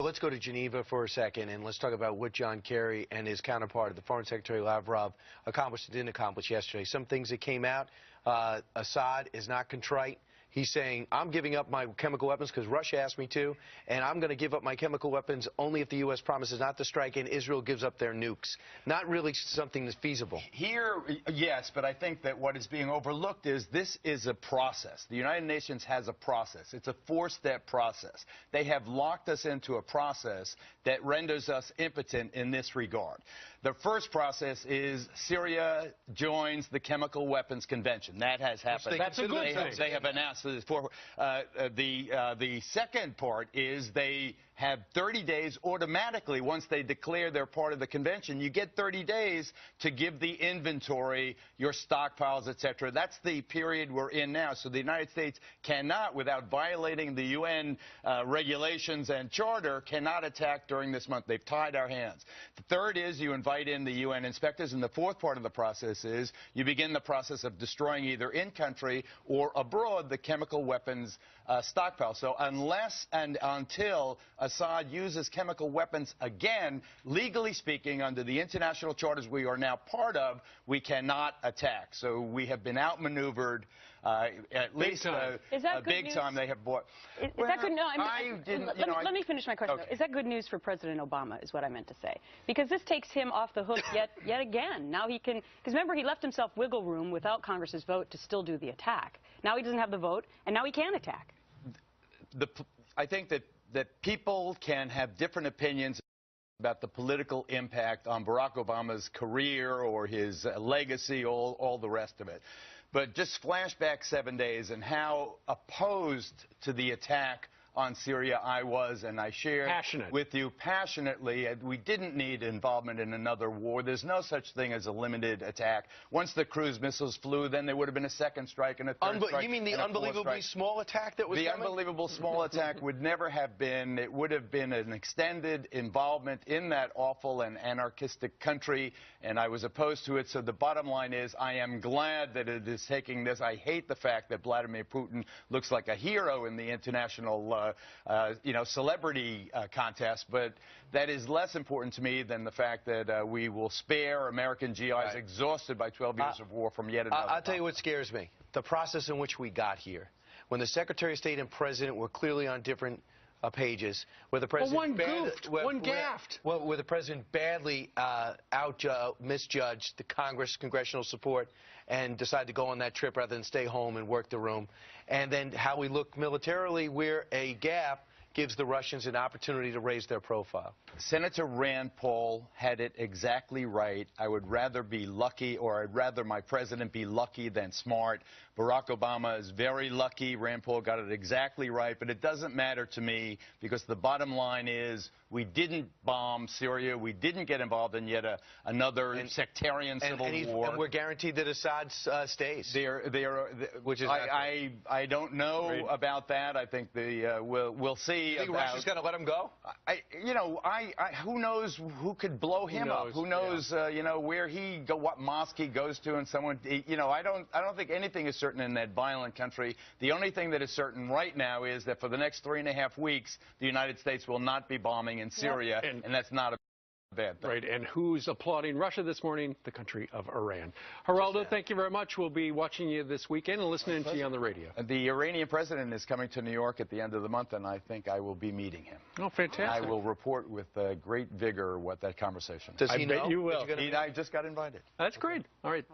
Let's go to Geneva for a second, and let's talk about what John Kerry and his counterpart, the Foreign Secretary Lavrov, accomplished and didn't accomplish yesterday. Some things that came out, Assad is not contrite. He's saying, I'm giving up my chemical weapons because Russia asked me to, and I'm going to give up my chemical weapons only if the U.S. promises not to strike and Israel gives up their nukes. Not really something that's feasible. Here, yes, but I think that what is being overlooked is this is a process. The United Nations has a process. It's a four-step process. They have locked us into a process that renders us impotent in this regard. The first process is Syria joins the Chemical Weapons Convention. That has happened. That's a good thing. They have announced this for the second part is they have 30 days automatically once they declare they're part of the convention. You get 30 days to give the inventory, your stockpiles, etc. That's the period we're in now. So the United States cannot, without violating the UN regulations and charter, cannot attack during this month. They've tied our hands. The third is you invite in the UN inspectors, and the fourth part of the process is you begin the process of destroying either in country or abroad the chemical weapons stockpile. So unless and until Assad uses chemical weapons again, legally speaking, under the international charters we are now part of, we cannot attack. So we have been outmaneuvered. At least big time they have bought. Is that good? No, let me finish my question. Okay. Is that good news for President Obama, is what I meant to say? Because this takes him off the hook yet again. Now he can, because remember, he left himself wiggle room without Congress's vote to still do the attack. Now he doesn't have the vote, and now he can attack. I think that people can have different opinions about the political impact on Barack Obama's career or his legacy, all the rest of it. But just flash back 7 days and how opposed to the attack on Syria I was, and I shared with you passionately. We didn't need involvement in another war. There's no such thing as a limited attack. Once the cruise missiles flew, then there would have been a second strike and a third strike. You mean the unbelievably small attack that was coming? The unbelievable small attack would never have been. It would have been an extended involvement in that awful and anarchistic country, and I was opposed to it. So the bottom line is I am glad that it is taking this. I hate the fact that Vladimir Putin looks like a hero in the international celebrity contest, but that is less important to me than the fact that we will spare American GIs exhausted by 12 years of war from yet another. I'll tell you what scares me. The process in which we got here. When the Secretary of State and President were clearly on different pages, where the President one gaffed. Where the President badly misjudged the congressional support and decided to go on that trip rather than stay home and work the room. And then how we look militarily, where a gap gives the Russians an opportunity to raise their profile. Senator Rand Paul had it exactly right. I would rather be lucky, or I'd rather my president be lucky than smart. Barack Obama is very lucky. Rand Paul got it exactly right, but it doesn't matter to me because the bottom line is we didn't bomb Syria. We didn't get involved in yet another sectarian civil war. And we're guaranteed that Assad stays. Which is I don't know about that. I think we'll see. You think Russia's going to let him go? Who knows who could blow him up? Who knows, where what mosque he goes to, and someone, I don't think anything is certain in that violent country. The only thing that is certain right now is that for the next 3.5 weeks, the United States will not be bombing in Syria, and that's not a bad thing. Right, and who's applauding Russia this morning? The country of Iran. Geraldo, thank you very much. We'll be watching you this weekend and listening to you on the radio. The Iranian president is coming to New York at the end of the month, and I think I will be meeting him. Oh, fantastic. I will report with great vigor what that conversation is. Does he know? I bet you will. I just got invited. That's great. All right.